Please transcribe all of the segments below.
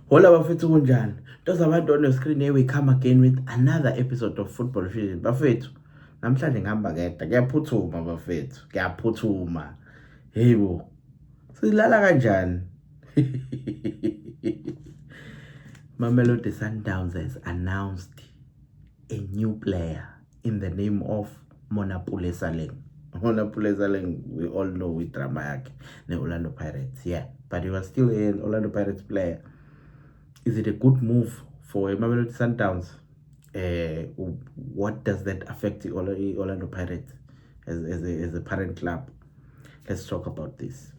Hola bafethu kunjani? Those abantwana on screen here we come again with another episode of Football Fusion. Bafethu, namhlanje ngihamba kedwa. Kuyaphuthuma bafethu, kuyaphuthuma. Yebo. Silala kanjani? Mamelodi Sundowns has announced a new player in the name of Monapule Saleng. Monapule Saleng, we all know with drama yake ne Orlando Pirates. Yeah, but he was still an Orlando Pirates player. Is it a good move for Mamelodi Sundowns? What does that affect the Orlando Pirates as a parent club? Let's talk about this.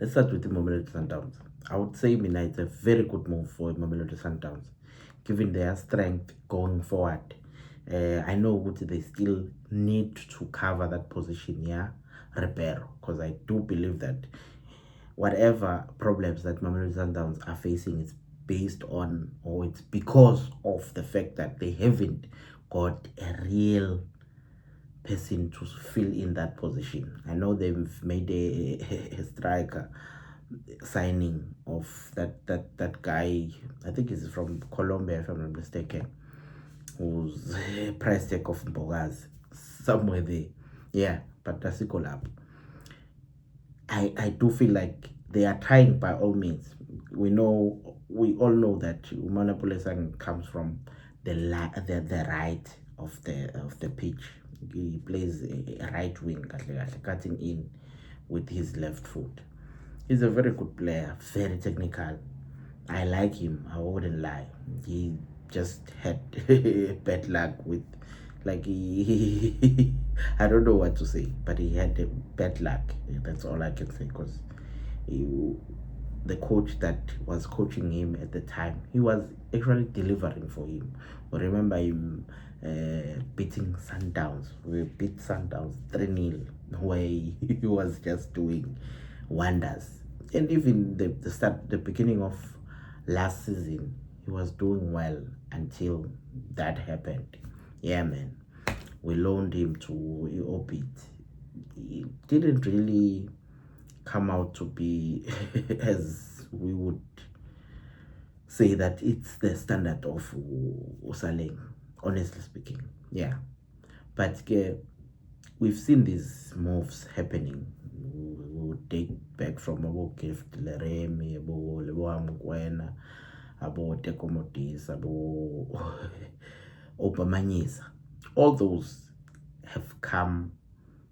Let's start with the Mamelodi Sundowns. I would say Mina, it's a very good move for Mamelodi Sundowns, given their strength going forward. I know they still need to cover that position, yeah, Repero, because I do believe that whatever problems that Mamelodi Sundowns are facing is based on, or it's because of the fact that they haven't got a real person to fill in that position. I know they've made a striker signing of that guy. I think he's from Colombia, if I'm not mistaken, who's price tag of Mbogazi somewhere there. Yeah, but that's a collab. I do feel like they are trying by all means. We all know that Umana Pulesang comes from the right of the pitch. He plays a right wing, cutting in with his left foot. He's a very good player, very technical. I like him, I wouldn't lie. He just had bad luck with, like, I don't know what to say, but he had bad luck. That's all I can say, because the coach that was coaching him at the time, he was actually delivering for him. Remember him beating Sundowns. We beat Sundowns 3-0, where he was just doing wonders. And even the beginning of last season, he was doing well until that happened. Yeah, man. We loaned him to Orbit. He didn't really come out to be as we would say that it's the standard of Usaleng, honestly speaking. Yeah. But we've seen these moves happening. We would take back from Abo Gift, Leremi, Abo Leboa Abo Tekomodis, Abo Obamanyisa. All those have come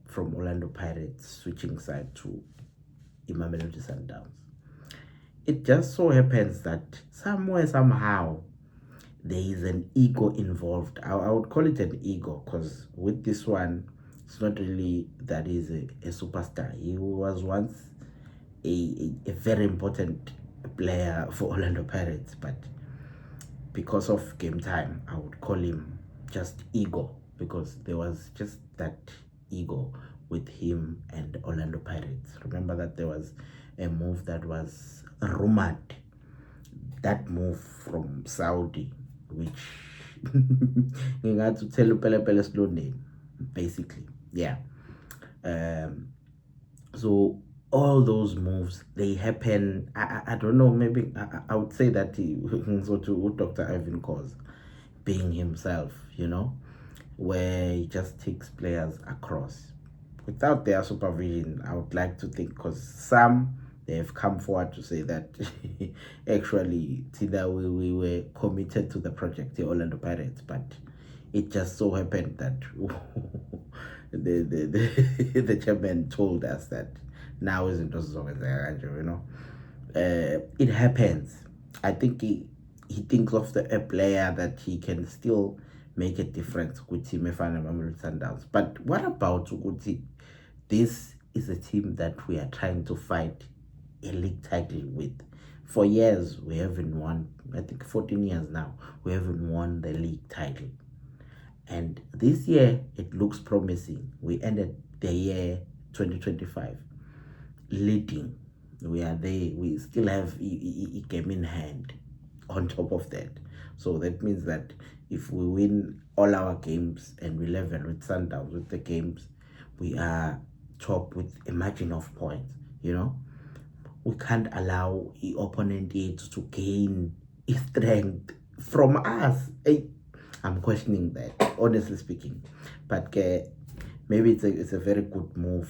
from Orlando Pirates switching side to Mamelodi Sundowns. It just so happens that somewhere, somehow, there is an ego involved. I would call it an ego, because with this one, it's not really that he's a superstar. He was once a very important player for Orlando Pirates, but because of game time, I would call him just ego, because there was just that ego with him and Orlando Pirates. Remember that there was a move that was rumored, that move from Saudi, which to tell Pele slow name, basically. Yeah. So all those moves, they happen. I don't know, maybe I would say that so to Dr. Ivan Cause being himself, where he just takes players across without their supervision. I would like to think, because some, they have come forward to say that actually Tida, we were committed to the project, the Orlando Pirates, but it just so happened that the chairman told us that now isn't it happens. I think he thinks of a player that he can still make a difference with Team Efana Mamelodi Sundowns. But what about Uguti? This is a team that we are trying to fight a league title with. For years, we haven't won. I think 14 years now, we haven't won the league title. And this year, it looks promising. We ended the year 2025 leading. We are there. We still have a game in hand on top of that. So that means that if we win all our games and we level with Sundowns with the games, we are top with a margin of points, we can't allow the opponent to gain strength from us. I'm questioning that, honestly speaking. But maybe it's a very good move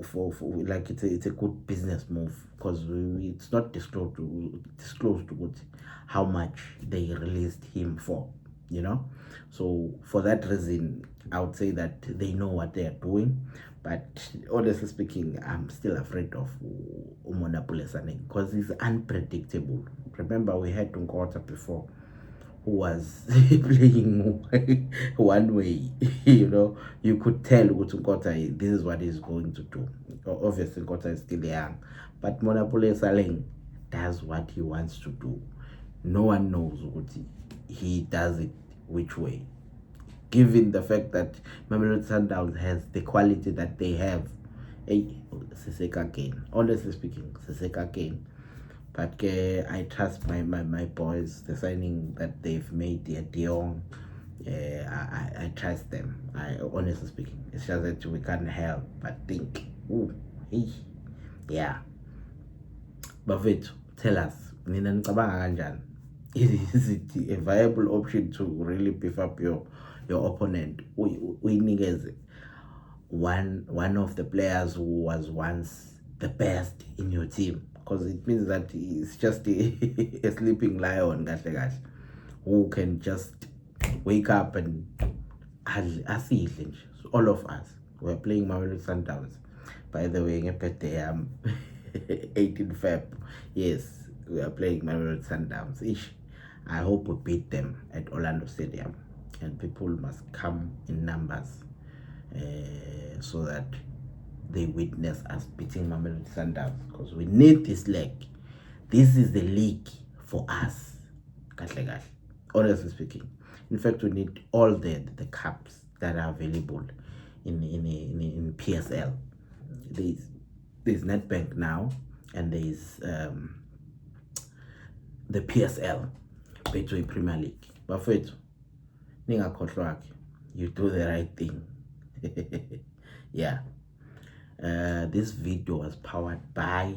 for like it's a good business move, because it's not disclosed what how much they released him for, you know. So for that reason, I would say that they know what they are doing. But honestly speaking, I'm still afraid of Umona Pulesaneng, because he's unpredictable. Remember, we had Nkota before, who was playing one way. You know, you could tell Nkota, this is what he's going to do. Obviously, Nkota is still young, but Monapule Saleng does what he wants to do. No one knows what he does it which way. Given the fact that Mamelodi Sundowns has the quality that they have, Siseka again. Honestly speaking, Siseka again. But I trust my boys, the signing that they've made, Dion. I trust them. I honestly speaking, it's just that we can't help but think. Ooh, yeah. Bafethu, tell us, nina nicabanga kanjani? Is it a viable option to really beef up your opponent? Uyinikeze one of the players who was once the best in your team, because it means that he's just a sleeping lion, who can just wake up and asidle. So all of us were playing Mamelodi Sundowns. By the way, birthday 18 Feb. Yes, we are playing Mamelodi Sundowns. I hope we beat them at Orlando Stadium, and people must come in numbers so that they witness us beating Mamelodi Sundowns, because we need this leg. This is the league for us. Honestly speaking, in fact, we need all the cups that are available in PSL. There's Nedbank now, and there's the PSL, Betway Premier League. Bafethu, ningakhohlwa, you do the right thing. Yeah. This video was powered by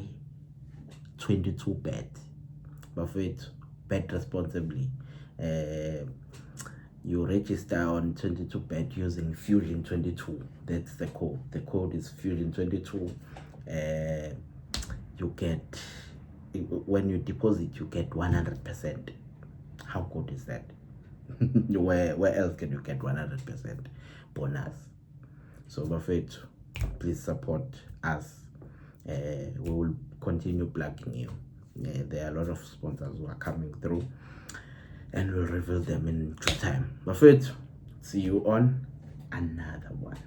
22Bet. Bafethu, bet responsibly. You register on 22Bet using Fusion22. That's the code. The code is Fusion22. You get, when you deposit, you get 100%. How good is that? Where else can you get 100% bonus? So Bafethu, please support us. We will continue plugging you. There are a lot of sponsors who are coming through, and we'll reveal them in due time. Bafethu, see you on another one.